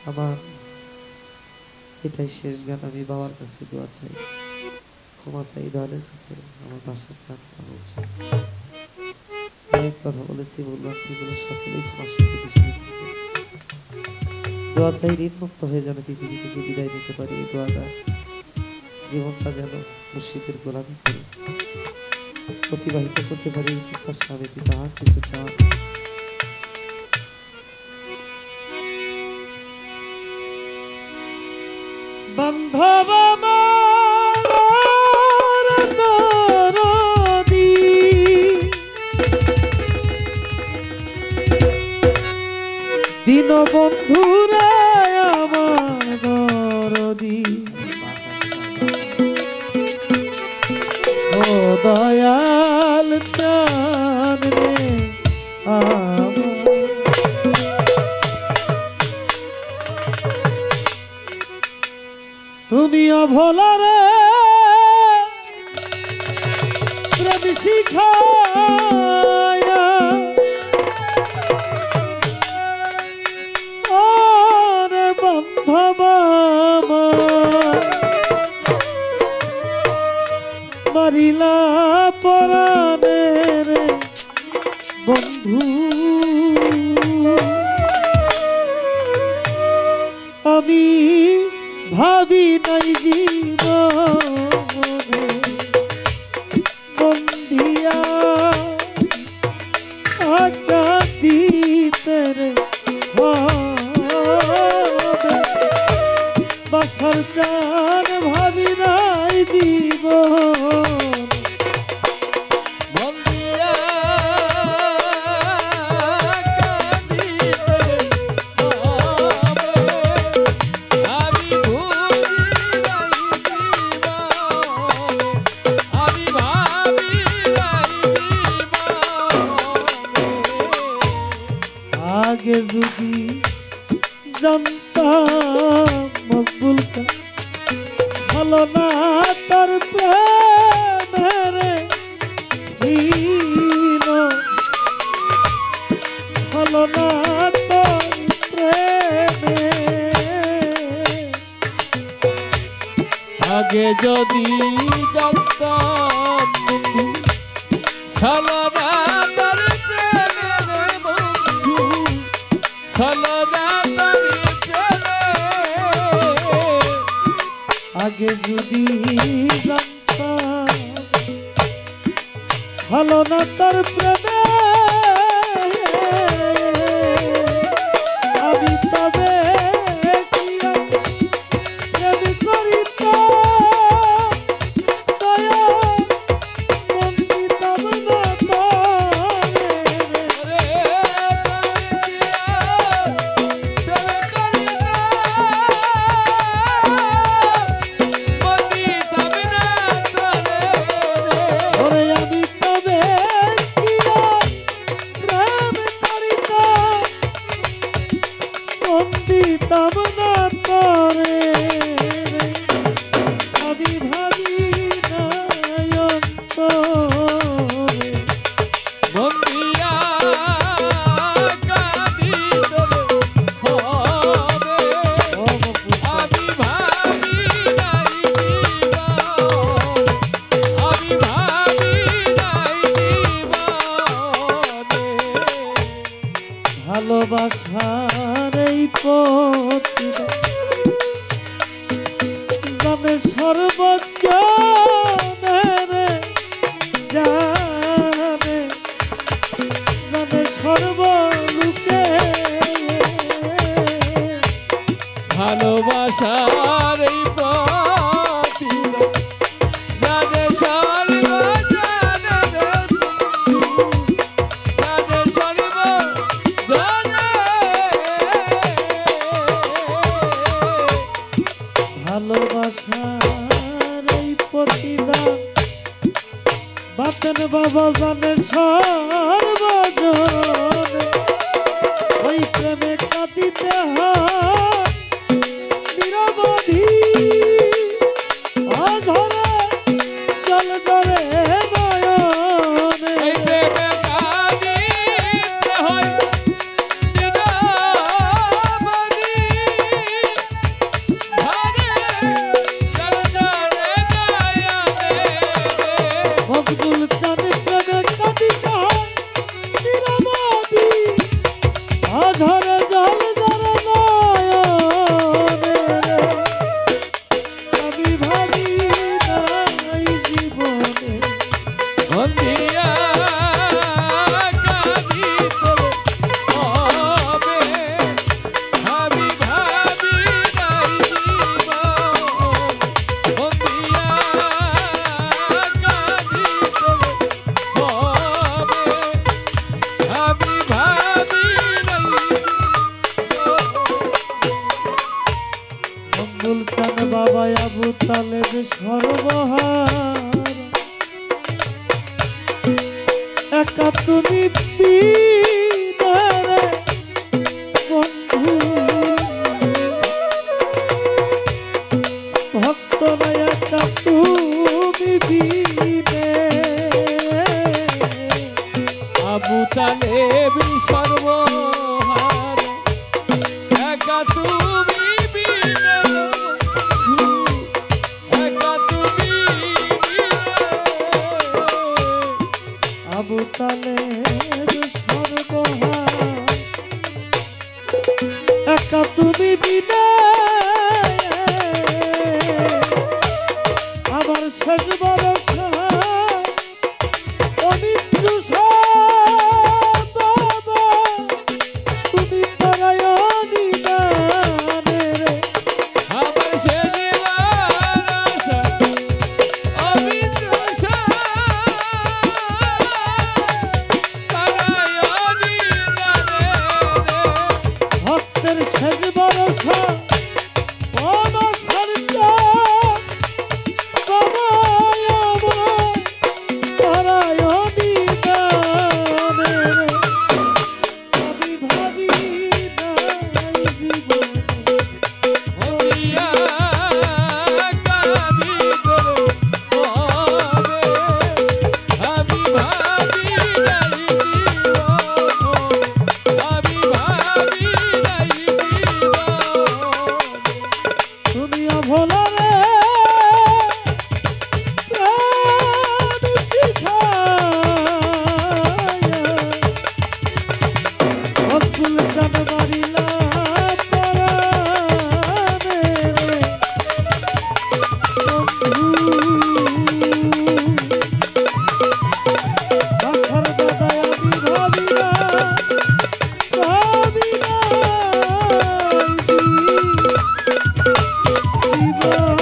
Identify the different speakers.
Speaker 1: আমার এটাই শেষ গান। আমি বাবার কাছে দোয়া চাই, ক্ষমা চাই দলের কাছে, আমার বাসার চান চাই। অনেক কথা বলেছি, বলবো আপনিগুলো সকলেই ক্ষমা সুখে দৃষ্টি দোয়া চাই ঋণ মুক্ত হয়ে যেন পৃথিবী থেকে বিদায় নিতে পারি। এই দোয়াটা জীবনটা যেন মুর্শিদের গোলামি করে অতিবাহিত করতে পারি। তার স্বামী পিতা আর কিছু চান। বান্ধব দিন বন্ধুরা আমার দরদি, ও দয়াল চান রে আমার, তুমি অভোলা রে প্রেম শিখায়া, ওরে বান্ধব মারিলা পরাণের বন্ধু, আমি ভাবি নাই জীবনে বন্দিয়া আকাদিতে রে বাসার চান ভাবি নাই জীবন আগে যদি জানতাম মকবুল ভালো না তার প্রেমের ছিল, ভালো না তার প্রেমে,
Speaker 2: আগে যদি জানতাম ভালো না তার প্রেমের বন্ধু, ভালো না তার প্রেমে,
Speaker 1: আগে যদি জানতাম ভালো না তার প্রেমে, আমি তবে প্রেম করিতাম দয়া বন্দিতাম না তারে, ওরে আমি তবে প্রেম করিতাম বন্দিতাম না তারে, আমি ভাবি নাই অন্তরে
Speaker 2: বন্দিয়া কাঁদিতে হবে, আমি ভাবি নাই জীবন, আমি ভাবি নাই জীবনে,
Speaker 1: ভালোবাসার এই পথে জানে সর্বজনে জানে, জানে সর্বলোকে,
Speaker 2: ভালোবাসার এই প্রতিদান জানে সর্বজনে, জানে সর্বজনে,
Speaker 1: ভালোবাসার এই প্রতিদান বাতেন বাবা জানে সর্বজনে, ওই প্রেমে কাঁদিতে হয় নিরবধি, অঝরে জল ধরে নয়নে,
Speaker 2: এই প্রেমে কাঁদিতে হয় নিরবধি, সর্বহারা একা তুমি বিনে একা তুমি বিনে
Speaker 1: আবু তালেব সর্বহার একা তুমি বিনা আমার শেষ ভরসা অমৃত্যু বাবা তুমি পরায়ণী গানের
Speaker 2: আমার শেষবার আশা অবিন্দ্র সারায়ণী গানে
Speaker 1: ভক্তের শেষ ভরসা বাবা সরকার বাবা আমার পরায়ণী গানের আমি ভাবি নাই জীবন
Speaker 2: হইয়া কাঁদি করে হবে আমি ভাবি নাই জীবন আমি ভাবি নাই জীবন
Speaker 1: তুমি অভোলা রে প্রাণ শিখায়া অকুল চাঁদ মারিলা পরাণে রে বন্ধু বাসার দাদায় আমি ভাবি না জীবন